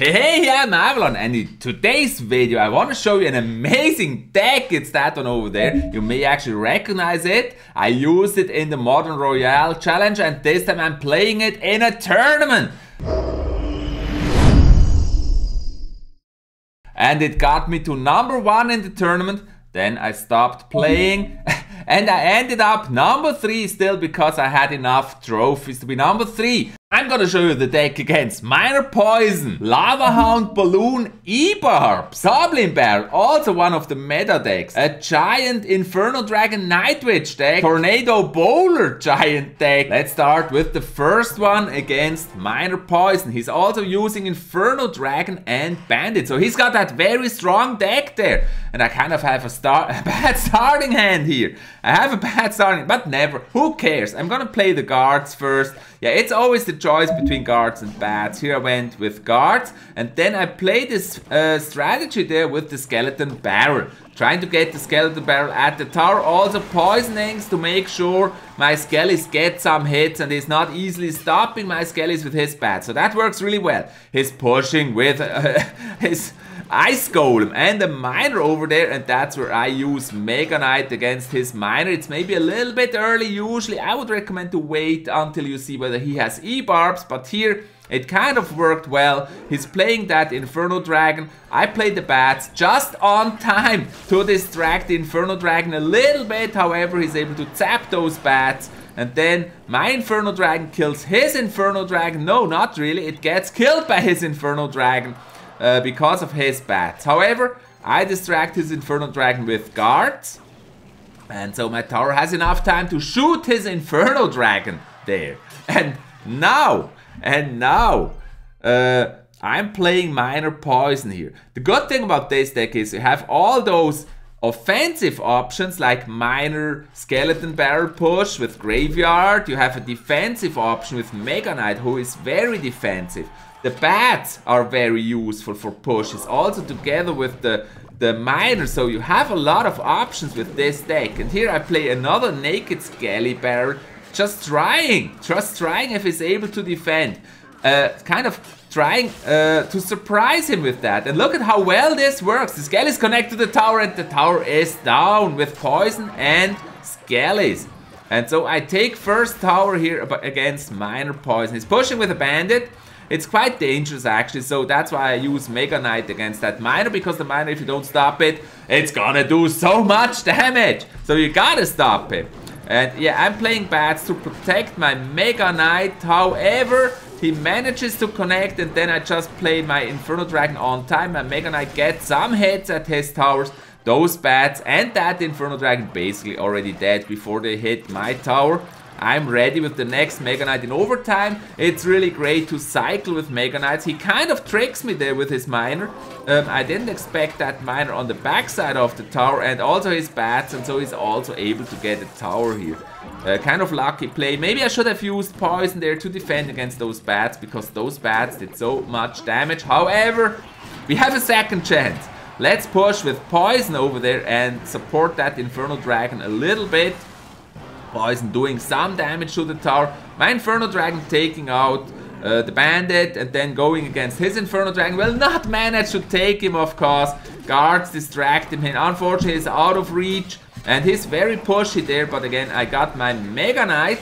Hey, I'm Avalon, and in today's video I want to show you an amazing deck. It's that one over there. You may actually recognize it. I used it in the Modern Royale challenge, and this time I'm playing it in a tournament. And it got me to #1 in the tournament. Then I stopped playing and I ended up #3 still because I had enough trophies to be #3. I'm gonna show you the deck against Minor Poison, Lavahound, Balloon, E-Barb, Goblin Barrel, also one of the meta decks, a Giant Inferno Dragon Night Witch deck, Tornado Bowler Giant deck. Let's start with the first one against Minor Poison. He's also using Inferno Dragon and Bandit, so he's got that very strong deck there. And I kind of have a bad starting hand here. I have a bad starting, but never. Who cares? I'm gonna play the guards first. Yeah, it's always the choice between guards and bats. Here I went with guards, and then I played this strategy there with the skeleton barrel. Trying to get the skeleton barrel at the tower, also poisonings to make sure my skellies get some hits and he's not easily stopping my skellies with his bats. So that works really well. He's pushing with his Ice Golem and a Miner over there, and that's where I use Mega Knight against his Miner. It's maybe a little bit early. Usually I would recommend to wait until you see whether he has E-Barbs, but here it kind of worked well. He's playing that Inferno Dragon. I played the bats just on time to distract the Inferno Dragon a little bit. However, he's able to zap those bats. And then my Inferno Dragon kills his Inferno Dragon. No, not really. It gets killed by his Inferno Dragon because of his bats. However, I distract his Inferno Dragon with guards. And so my tower has enough time to shoot his Inferno Dragon there. And now, I'm playing Minor Poison here. The good thing about this deck is you have all those offensive options like Minor Skeleton Barrel Push with Graveyard. You have a defensive option with Mega Knight, who is very defensive. The bats are very useful for pushes, also together with the Miner, so you have a lot of options with this deck. And here I play another Naked Skelly Barrel, just trying if he's able to defend. Kind of trying to surprise him with that. And look at how well this works. The Skellies connect to the tower and the tower is down with poison and Skellies. And so I take first tower here against Minor Poison. He's pushing with a Bandit. It's quite dangerous actually, so that's why I use Mega Knight against that Miner, because the Miner, if you don't stop it, it's gonna do so much damage. So you gotta stop it. And yeah, I'm playing bats to protect my Mega Knight. However, he manages to connect, and then I just play my Inferno Dragon on time. My Mega Knight gets some hits at his towers. Those bats and that Inferno Dragon basically already dead before they hit my tower. I'm ready with the next Mega Knight in overtime. It's really great to cycle with Mega Knights. He kind of tricks me there with his Miner. I didn't expect that Miner on the backside of the tower, and also his bats, and so he's also able to get a tower here. Kind of lucky play. Maybe I should have used poison there to defend against those bats, because those bats did so much damage. However, we have a second chance. Let's push with poison over there and support that Inferno Dragon a little bit. Poison doing some damage to the tower. My Inferno Dragon taking out the Bandit, and then going against his Inferno Dragon will not manage to take him, of course. Guards distract him. Unfortunately, he's out of reach, and he's very pushy there. But again, I got my Mega Knight.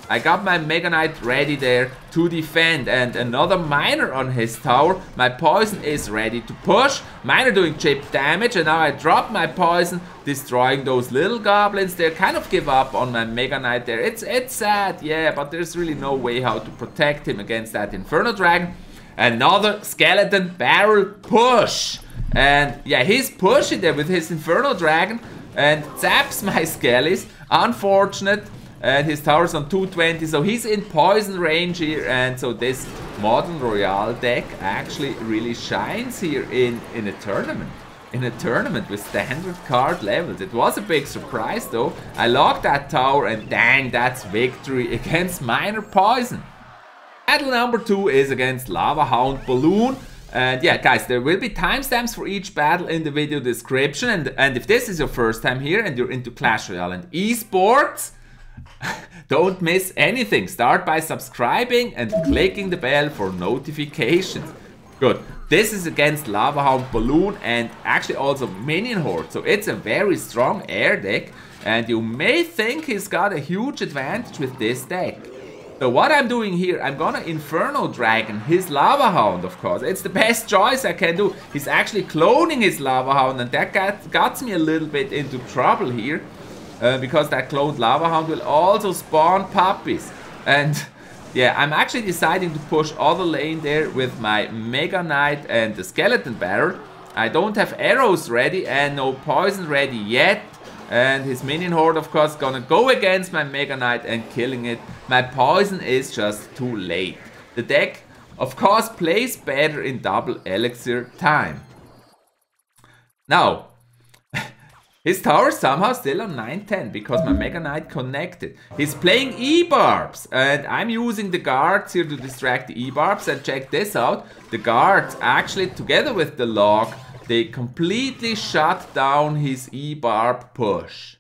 I got my Mega Knight ready there to defend, and another Miner on his tower. My poison is ready to push. Miner doing chip damage, and now I drop my poison, destroying those little goblins there. Kind of give up on my Mega Knight there. It's sad, yeah, but there's really no way how to protect him against that Inferno Dragon. Another Skeleton Barrel Push. And yeah, he's pushing there with his Inferno Dragon and zaps my Skellies. Unfortunate. And his tower's on 220, so he's in poison range here, and so this Modern Royale deck actually really shines here in a tournament. In a tournament with standard card levels. It was a big surprise though. I locked that tower, and dang, that's victory against Minor Poison. Battle number 2 is against Lavahound Balloon. And yeah, guys, there will be timestamps for each battle in the video description. And if this is your first time here and you're into Clash Royale and esports, don't miss anything. Start by subscribing and clicking the bell for notifications. Good. This is against Lavahound, Balloon, and actually also Minion Horde. So it's a very strong air deck. And you may think he's got a huge advantage with this deck. So what I'm doing here, I'm gonna Inferno Dragon his Lavahound, of course. It's the best choice I can do. He's actually cloning his Lavahound, and that got me a little bit into trouble here. Because that cloned Lavahound will also spawn puppies. And yeah, I'm actually deciding to push other lane there with my Mega Knight and the Skeleton Barrel. I don't have arrows ready and no poison ready yet. And his Minion Horde, of course, gonna go against my Mega Knight and killing it. My poison is just too late. The deck, of course, plays better in double elixir time. Now, his tower is somehow still on 910 because my Mega Knight connected. He's playing E-Barbs, and I'm using the guards here to distract the E-Barbs. And check this out. The guards actually, together with the log, they completely shut down his E-Barb push.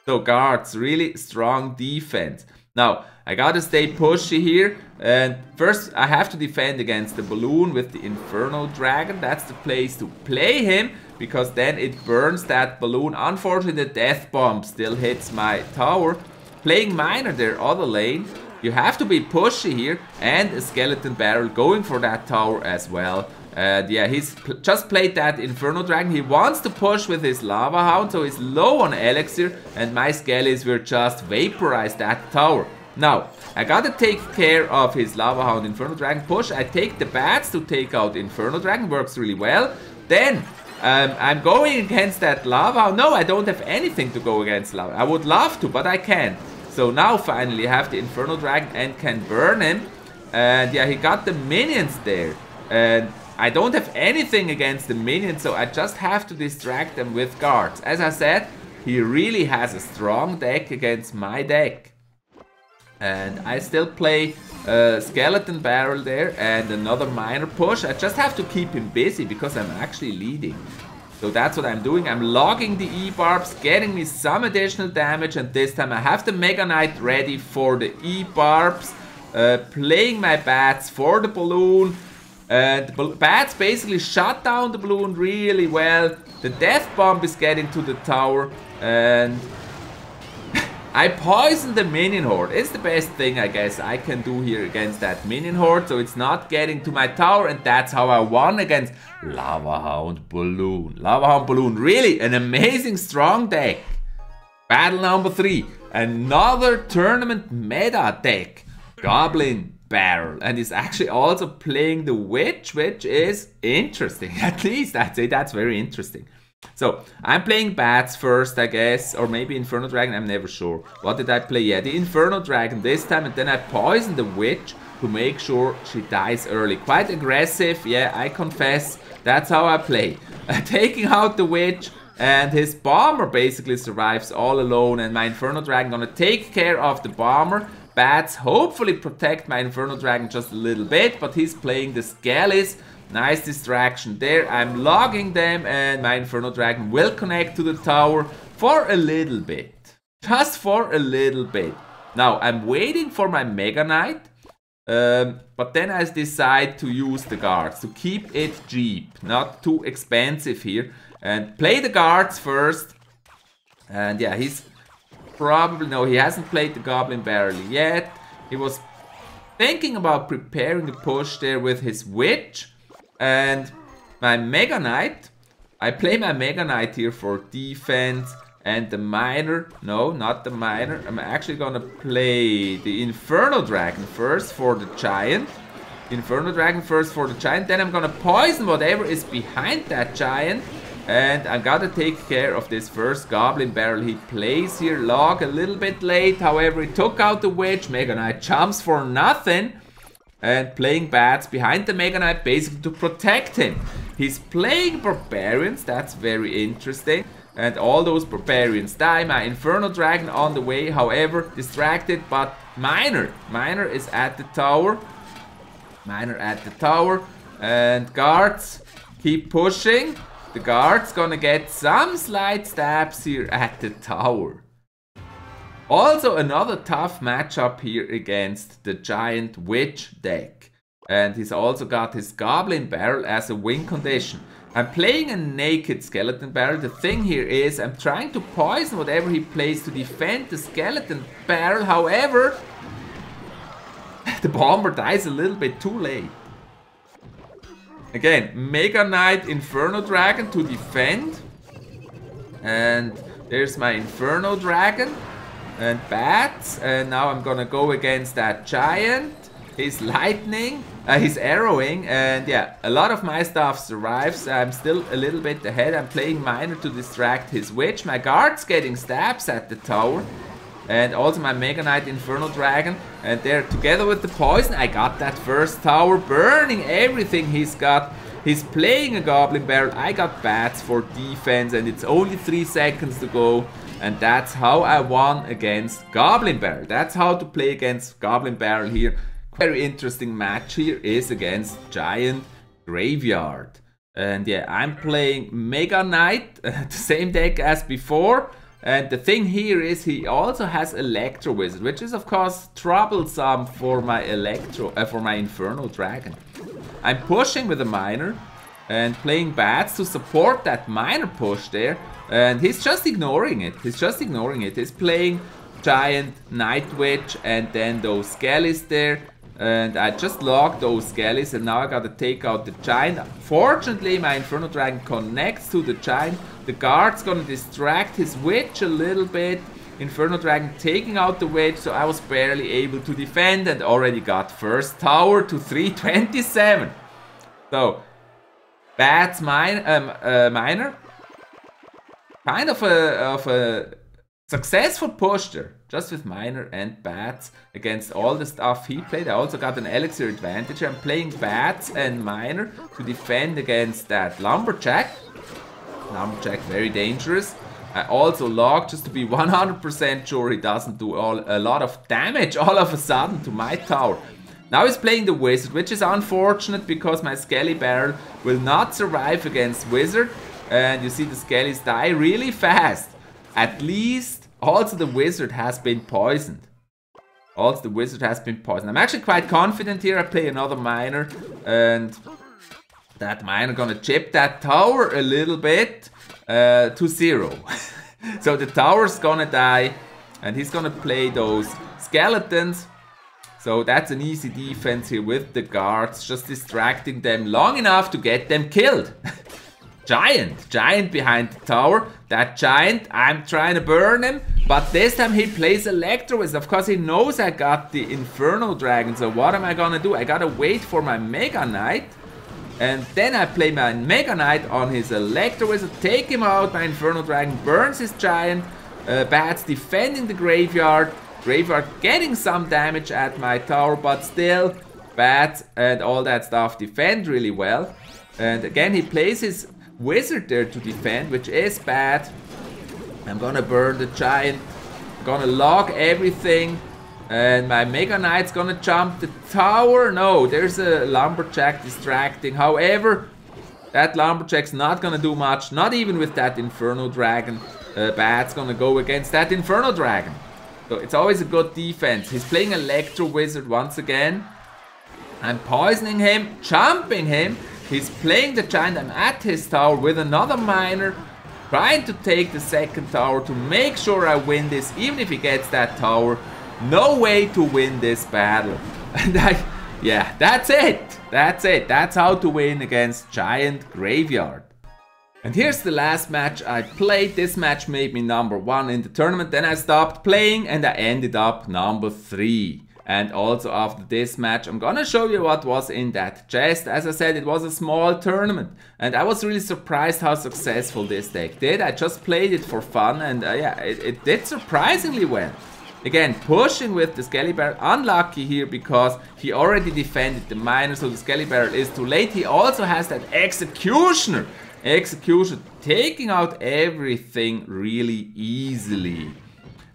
So guards, really strong defense. Now, I gotta stay pushy here. And first, I have to defend against the Balloon with the Inferno Dragon. That's the place to play him, because then it burns that Balloon. Unfortunately, the Death Bomb still hits my tower. Playing Miner there, other lane. You have to be pushy here. And a Skeleton Barrel going for that tower as well. Yeah, he's just played that Inferno Dragon. He wants to push with his Lavahound, so he's low on elixir, and my Skellies will just vaporize that tower. Now, I gotta take care of his Lavahound Inferno Dragon push. I take the bats to take out Inferno Dragon, works really well. Then, I'm going against that Lavahound. No, I don't have anything to go against Lava. I would love to, but I can't. So now finally I have the Inferno Dragon and can burn him. And yeah, he got the minions there. And I don't have anything against the minions, so I just have to distract them with guards. As I said, he really has a strong deck against my deck. And I still play Skeleton Barrel there and another Miner push. I just have to keep him busy because I'm actually leading. So that's what I'm doing. I'm logging the E-Barbs, getting me some additional damage, and this time I have the Mega Knight ready for the E-Barbs. Playing my bats for the Balloon. And the bats basically shut down the Balloon really well. The Death Bomb is getting to the tower. And I poisoned the Minion Horde. It's the best thing, I guess, I can do here against that Minion Horde. So it's not getting to my tower. And that's how I won against Lavahound Balloon. Lavahound Balloon, really an amazing strong deck. Battle number 3. Another tournament meta deck. Goblin Barrel, and he's actually also playing the Witch, which is interesting. At least I'd say that's very interesting. So I'm playing bats first, I guess, or maybe Inferno Dragon, I'm never sure. What did I play? Yeah, the Inferno Dragon this time, and then I poisoned the Witch to make sure she dies early. Quite aggressive, yeah, I confess. That's how I play. Taking out the Witch, and his Bomber basically survives all alone, and my Inferno Dragon gonna take care of the Bomber. Bats hopefully protect my Inferno Dragon just a little bit, but he's playing the Skellies. Nice distraction there. I'm logging them, and my Inferno Dragon will connect to the tower for a little bit. Just for a little bit. Now, I'm waiting for my Mega Knight, but then I decide to use the guards to keep it cheap, not too expensive here. And play the guards first. And yeah, he's probably, no, he hasn't played the Goblin Barrel yet. He was thinking about preparing the push there with his Witch. And my Mega Knight, I play my Mega Knight here for defense. And the Miner, no, not the Miner. I'm actually gonna play the Inferno Dragon first for the Giant. Inferno Dragon first for the Giant. Then I'm gonna poison whatever is behind that Giant. And I gotta take care of this first Goblin Barrel he plays here. Log a little bit late, however, he took out the Witch. Mega Knight jumps for nothing. And playing bats behind the Mega Knight basically to protect him. He's playing Barbarians, that's very interesting. And all those Barbarians die. My Inferno Dragon on the way, however, distracted, but Miner. Miner is at the tower. Miner at the tower. And guards keep pushing. The guard's gonna get some slight stabs here at the tower. Also another tough matchup here against the Giant Witch deck. And he's also got his Goblin barrel as a win condition. I'm playing a naked skeleton barrel. The thing here is I'm trying to poison whatever he plays to defend the skeleton barrel. However, the bomber dies a little bit too late. Again, Mega Knight Inferno Dragon to defend. And there's my Inferno Dragon. And bats. And now I'm gonna go against that giant. He's lightning. He's arrowing. And yeah, a lot of my stuff survives. I'm still a little bit ahead. I'm playing Miner to distract his witch. My guard's getting stabs at the tower. And also my Mega Knight Inferno Dragon. And there, together with the poison, I got that first tower, burning everything he's got. He's playing a Goblin barrel. I got bats for defense, and it's only 3 seconds to go. And that's how I won against Goblin barrel. That's how to play against Goblin barrel here. Very interesting match here is against Giant Graveyard. And yeah, I'm playing Mega Knight, the same deck as before. And the thing here is he also has Electro Wizard, which is of course troublesome for my Inferno Dragon. I'm pushing with a Miner and playing bats to support that Miner push there. And he's just ignoring it. He's playing Giant Night Witch and then those Skellies there. And I just logged those Skellies and now I gotta take out the Giant. Fortunately, my Inferno Dragon connects to the Giant. The guard's gonna distract his witch a little bit. Inferno Dragon taking out the witch, so I was barely able to defend and already got first tower to 327. So, bats Miner. Kind of a successful push there. Just with Miner and bats against all the stuff he played. I also got an elixir advantage. I'm playing bats and Miner to defend against that lumberjack. Lumberjack, very dangerous. I also log just to be 100% sure he doesn't do a lot of damage all of a sudden to my tower. Now he's playing the wizard, which is unfortunate because my Skelly barrel will not survive against wizard. And you see the Skellies die really fast. At least also the wizard has been poisoned. I'm actually quite confident here. I play another Miner and that Miner gonna chip that tower a little bit to 0. So the tower's gonna die and he's gonna play those skeletons. So that's an easy defense here with the guards, just distracting them long enough to get them killed. Giant behind the tower. That Giant, I'm trying to burn him, but this time he plays Electro Wizard. Of course he knows I got the Inferno Dragon, so what am I gonna do? I gotta wait for my Mega Knight, and then I play my Mega Knight on his Electro Wizard, take him out, my Inferno Dragon burns his Giant, bats defending the Graveyard getting some damage at my tower, but still, bats and all that stuff defend really well. And again, he plays his Wizard there to defend, which is bad. I'm gonna burn the Giant, gonna log everything, and my Mega Knight's gonna jump the tower. No, there's a Lumberjack distracting. However, that Lumberjack's not gonna do much, not even with that Inferno Dragon. Bat's gonna go against that Inferno Dragon. So it's always a good defense. He's playing Electro Wizard once again. I'm poisoning him, jumping him. He's playing the Giant. I'm at his tower with another Miner, trying to take the second tower to make sure I win this. Even if he gets that tower, no way to win this battle. And yeah, that's it. That's how to win against Giant Graveyard. And here's the last match I played. This match made me #1 in the tournament. Then I stopped playing and I ended up #3. And also after this match, I'm gonna show you what was in that chest. As I said, it was a small tournament. And I was really surprised how successful this deck did. I just played it for fun and yeah, it did surprisingly well. Again, pushing with the Skelly Barrel. Unlucky here because he already defended the Miner, so the Skelly Barrel is too late. He also has that Executioner. Executioner taking out everything really easily.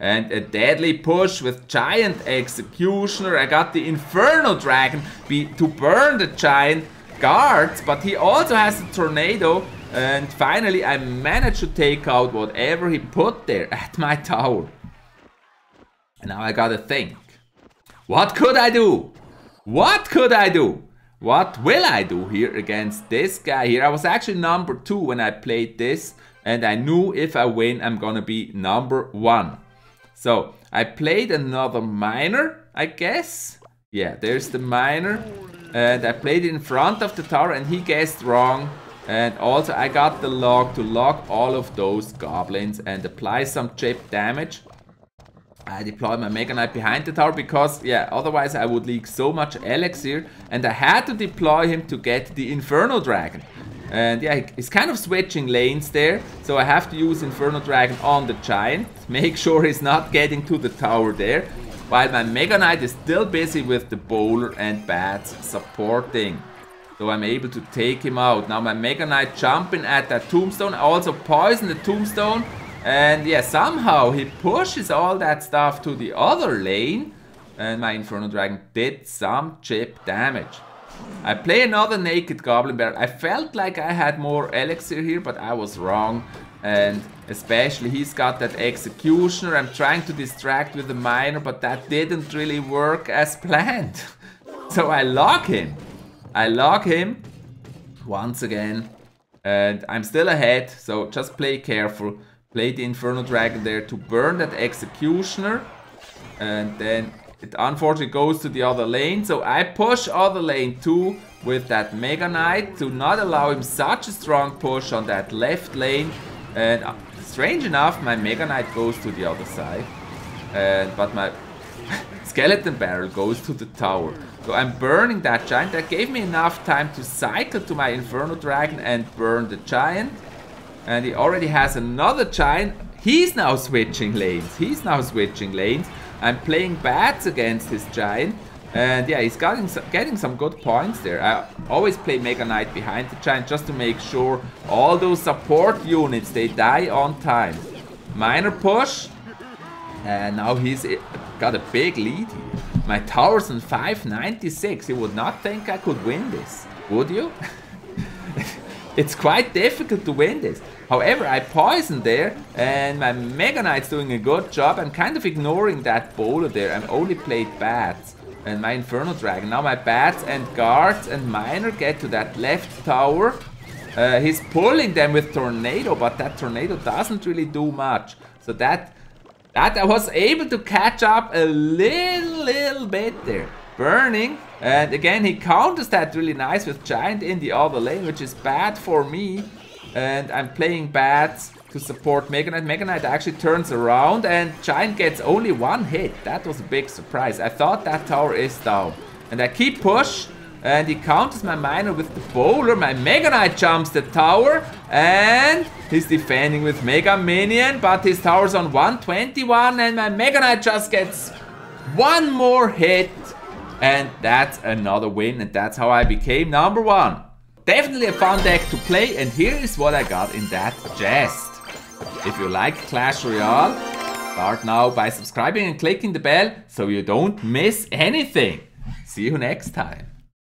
And a deadly push with Giant Executioner. I got the Inferno Dragon to burn the Giant guards, but he also has a Tornado. And finally I managed to take out whatever he put there at my tower. And now I gotta think. What could I do? What could I do? what will I do here against this guy here? I was actually number 2 when I played this, and I knew if I win, I'm gonna be number 1. So I played another miner, I guess. Yeah, there's the miner. And I played it in front of the tower, and he guessed wrong. And also I got the log to lock all of those goblins and apply some chip damage. I deployed my Mega Knight behind the tower because, yeah, otherwise I would leak so much elixir. And I had to deploy him to get the Inferno Dragon. And yeah, he's kind of switching lanes there. So I have to use Inferno Dragon on the Giant. Make sure he's not getting to the tower there. While my Mega Knight is still busy with the Bowler and Bats supporting. So I'm able to take him out. Now my Mega Knight jumping at that tombstone. I also poison the tombstone. And yeah, somehow he pushes all that stuff to the other lane. And my Inferno Dragon did some chip damage. I play another Naked Goblin Bear. I felt like I had more elixir here, but I was wrong. And especially he's got that Executioner. I'm trying to distract with the Miner, but that didn't really work as planned. So I lock him. I lock him once again. And I'm still ahead, so just play careful. Play the Inferno Dragon there to burn that Executioner. And then it unfortunately goes to the other lane. So I push other lane too with that Mega Knight to not allow him such a strong push on that left lane. And strange enough, my Mega Knight goes to the other side. But my Skeleton Barrel goes to the tower. So I'm burning that Giant. That gave me enough time to cycle to my Inferno Dragon and burn the Giant. And he already has another Giant. He's now switching lanes. I'm playing Bats against his Giant. And yeah, he's getting some good points there. I always play Mega Knight behind the Giant just to make sure all those support units, they die on time. Miner push. And now he's got a big lead here. My tower's on 596. You would not think I could win this, would you? It's quite difficult to win this. However, I poisoned there, and my Mega Knight's doing a good job. I'm kind of ignoring that Bowler there. I only played Bats and my Inferno Dragon. Now my Bats and Guards and Miner get to that left tower. He's pulling them with Tornado, but that Tornado doesn't really do much. So that I was able to catch up a little bit there. Burning, and again he counters that really nice with Giant in the other lane, which is bad for me. And I'm playing Bats to support Mega Knight. Mega Knight actually turns around and Giant gets only one hit. That was a big surprise. I thought that tower is down. And I keep push, and he counters my Miner with the Bowler. My Mega Knight jumps the tower, and he's defending with Mega Minion, but his tower's on 121, and my Mega Knight just gets one more hit. And that's another win, and that's how I became number 1. Definitely a fun deck to play, and here is what I got in that chest. If you like Clash Royale, start now by subscribing and clicking the bell so you don't miss anything. See you next time.